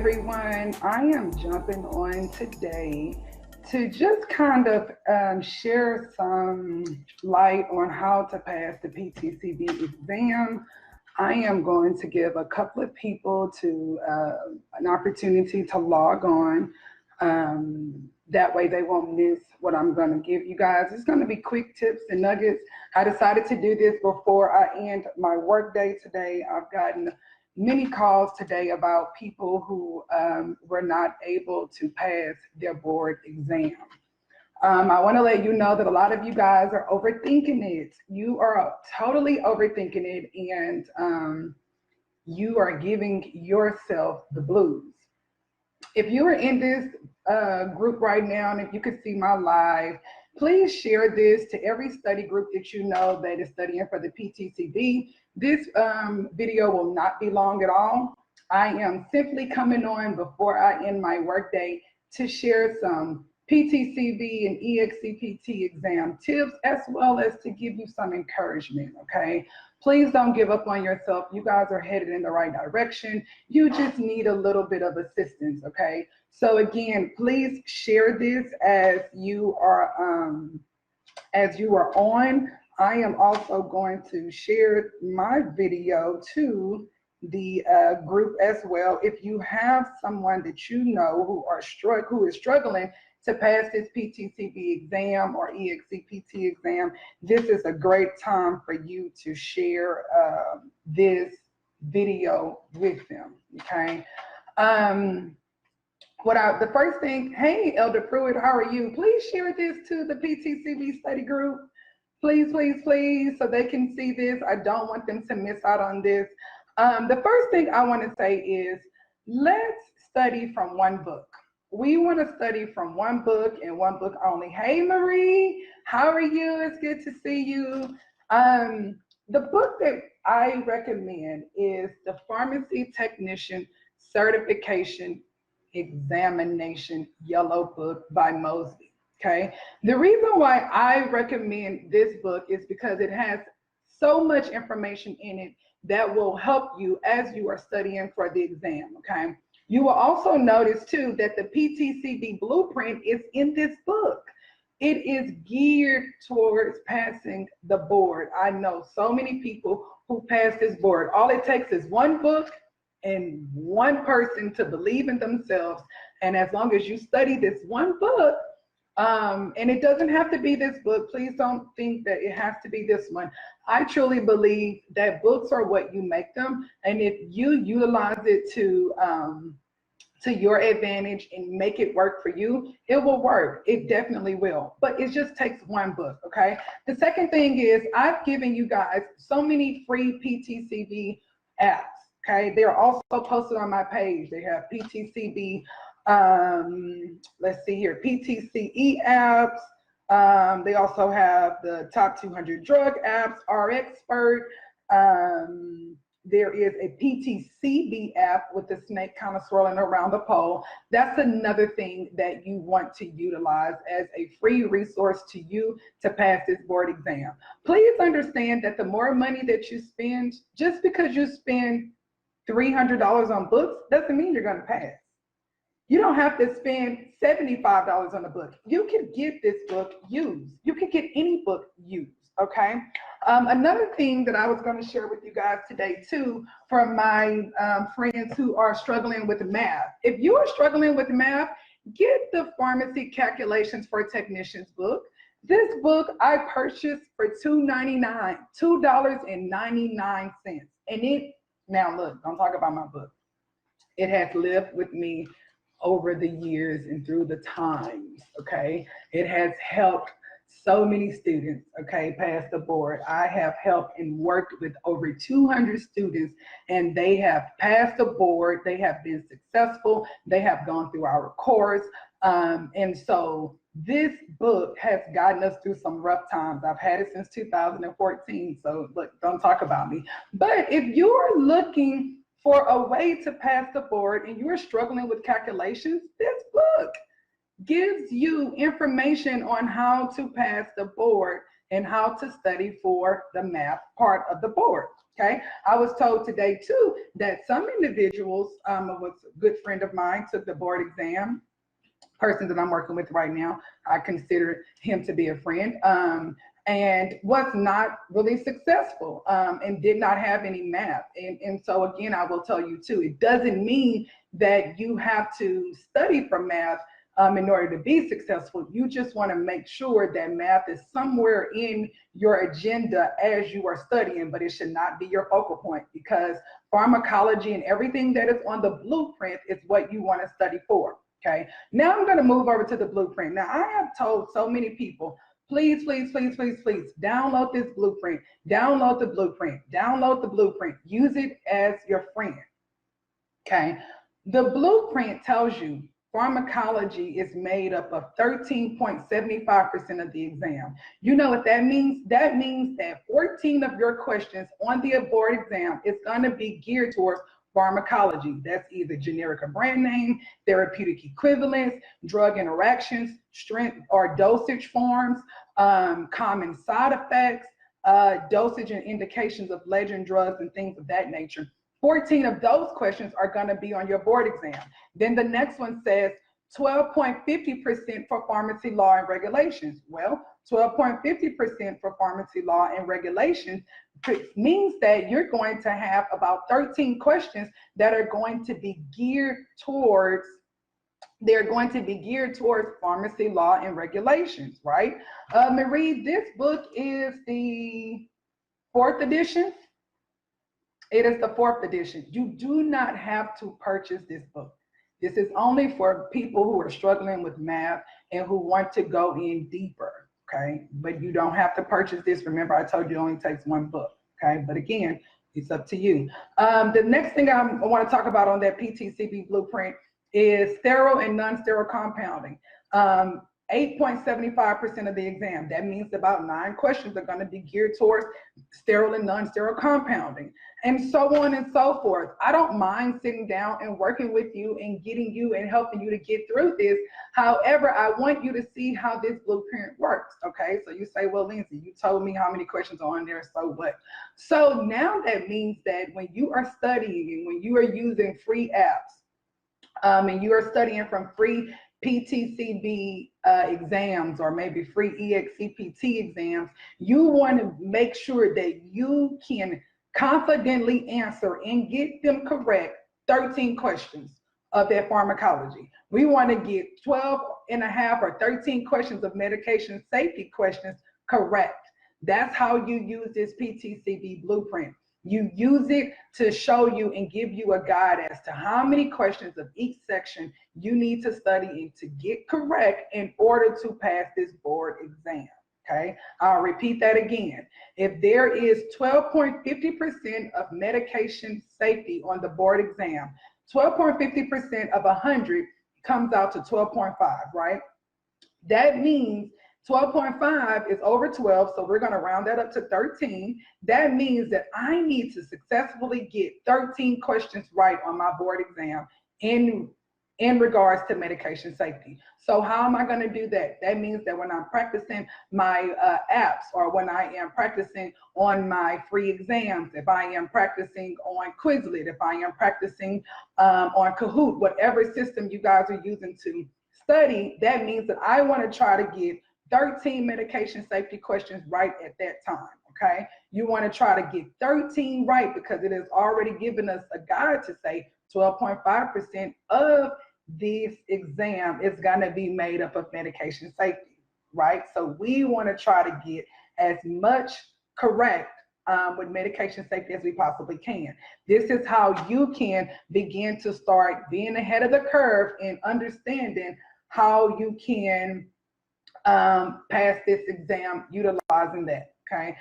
everyone. I am jumping on today to just kind of share some light on how to pass the PTCB exam. I am going to give a couple of people to an opportunity to log on. That way they won't miss what I'm going to give you guys. It's going to be quick tips and nuggets. I decided to do this before I end my work day today. I've gotten many calls today about people who were not able to pass their board exam. I want to let you know that a lot of you guys are overthinking it. You are totally overthinking it, and you are giving yourself the blues. If you are in this group right now, and if you could see my live, please share this to every study group that you know that is studying for the PTCB. This video will not be long at all. I am simply coming on before I end my workday to share some PTCB and EXCPT exam tips, as well as to give you some encouragement, okay? Please don't give up on yourself. You guys are headed in the right direction. You just need a little bit of assistance, okay? So again, please share this as you are on. I am also going to share my video to the group as well. If you have someone that you know who is struggling to pass this PTCB exam or EXCPT exam, this is a great time for you to share this video with them, okay? The first thing, hey, Elder Pruitt, how are you? Please share this to the PTCB study group. Please, please, please, so they can see this. I don't want them to miss out on this. The first thing I want to say is, let's study from one book. We want to study from one book and one book only. Hey, Marie, how are you? It's good to see you. The book that I recommend is the Pharmacy Technician Certification Examination Yellow Book by Mosby, okay? The reason why I recommend this book is because it has so much information in it that will help you as you are studying for the exam, okay? You will also notice too that the PTCB blueprint is in this book. It is geared towards passing the board. I know so many people who pass this board. All it takes is one book and one person to believe in themselves. And as long as you study this one book, and it doesn't have to be this book. Please don't think that it has to be this one. I truly believe that books are what you make them. And if you utilize it to your advantage and make it work for you, it will work. It definitely will. But it just takes one book, okay? The second thing is, I've given you guys so many free PTCB apps, okay? They're also posted on my page. They have PTCB, let's see here, PTCE apps. They also have the top 200 drug apps, RXpert. There is a PTCB app with the snake kind of swirling around the pole. That's another thing that you want to utilize as a free resource to you to pass this board exam. Please understand that the more money that you spend, just because you spend $300 on books, doesn't mean you're going to pass. You don't have to spend $75 on a book. You can get this book used. You can get any book used, okay? Another thing that I was going to share with you guys today too, from my friends who are struggling with math. If you are struggling with math, get the Pharmacy Calculations for Technicians book. This book I purchased for $2.99. And now look, don't talk about my book. It has lived with me over the years and through the times, okay? It has helped so many students, okay, pass the board. I have helped and worked with over 200 students, and they have passed the board. They have been successful. They have gone through our course. And so this book has gotten us through some rough times. I've had it since 2014, so look, don't talk about me. But if you're looking for a way to pass the board and you're struggling with calculations, this book gives you information on how to pass the board and how to study for the math part of the board. Okay, I was told today too that some individuals, was a good friend of mine, took the board exam. Person that I'm working with right now, I consider him to be a friend, and was not really successful, and did not have any math. And so again, I will tell you too, it doesn't mean that you have to study for math in order to be successful. You just want to make sure that math is somewhere in your agenda as you are studying, but it should not be your focal point, because pharmacology and everything that is on the blueprint is what you want to study for. Okay, now I'm going to move over to the blueprint. Now, I have told so many people, please, please, please, please, please, download this blueprint, download the blueprint, download the blueprint, use it as your friend. Okay, the blueprint tells you pharmacology is made up of 13.75% of the exam. You know what that means? That means that 14 of your questions on the board exam is going to be geared towards pharmacology. That's either generic or brand name, therapeutic equivalents, drug interactions, strength or dosage forms, common side effects, dosage and indications of legend drugs and things of that nature. 14 of those questions are going to be on your board exam. Then the next one says 12.50% for pharmacy law and regulations. Well, 12.50% for pharmacy law and regulations means that you're going to have about 13 questions that are going to be geared towards, pharmacy law and regulations, right? Marie, this book is the 4th edition. It is the 4th edition. You do not have to purchase this book. This is only for people who are struggling with math and who want to go in deeper, okay? But you don't have to purchase this. Remember, I told you it only takes one book, okay? But again, it's up to you. The next thing I want to talk about on that PTCB blueprint is sterile and non-sterile compounding. 8.75% of the exam. That means about 9 questions are going to be geared towards sterile and non-sterile compounding, and so on and so forth. I don't mind sitting down and working with you and getting you and helping you to get through this. However, I want you to see how this blueprint works, okay? So you say, well, Lindsay, you told me how many questions are on there, so what? So now that means that when you are studying and when you are using free apps, and you are studying from free PTCB exams or maybe free EXCPT exams, you want to make sure that you can confidently answer and get them correct 13 questions of that pharmacology. We want to get 12 and a half or 13 questions of medication safety questions correct. That's how you use this PTCB blueprint. You use it to show you and give you a guide as to how many questions of each section you need to study and to get correct in order to pass this board exam, okay? I'll repeat that again. If there is 12.50% of medication safety on the board exam, 12.50% of 100 comes out to 12.5, right? That means 12.5 is over 12, so we're going to round that up to 13. That means that I need to successfully get 13 questions right on my board exam in regards to medication safety. So how am I going to do that? That means that when I'm practicing my apps, or when I am practicing on my free exams, if I am practicing on Quizlet, if I am practicing on Kahoot, whatever system you guys are using to study, that means that I want to try to get 13 medication safety questions right at that time, okay? You want to try to get 13 right because it has already given us a guide to say 12.5% of this exam is going to be made up of medication safety, right? So we want to try to get as much correct with medication safety as we possibly can. This is how you can begin to start being ahead of the curve and understanding how you can pass this exam utilizing that, okay?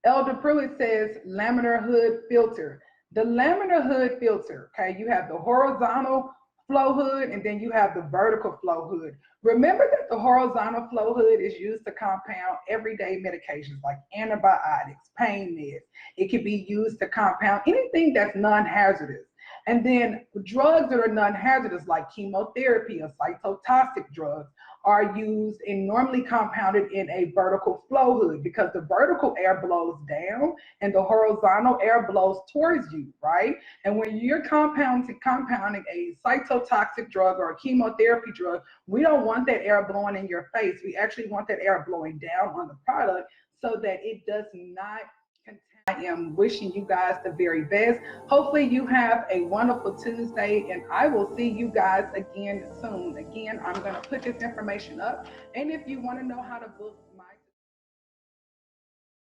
Elder Pruitt says laminar hood filter. The laminar hood filter, okay, you have the horizontal flow hood and then you have the vertical flow hood. Remember that the horizontal flow hood is used to compound everyday medications like antibiotics, pain meds. It can be used to compound anything that's non-hazardous. And then drugs that are non-hazardous, like chemotherapy or cytotoxic drugs, are used and normally compounded in a vertical flow hood, because the vertical air blows down and the horizontal air blows towards you, right? And when you're compounding a cytotoxic drug or a chemotherapy drug, we don't want that air blowing in your face. We actually want that air blowing down on the product so that it does not contaminate. I am wishing you guys the very best. Hopefully you have a wonderful Tuesday, and I will see you guys again soon. Again, I'm going to put this information up, and if you want to know how to book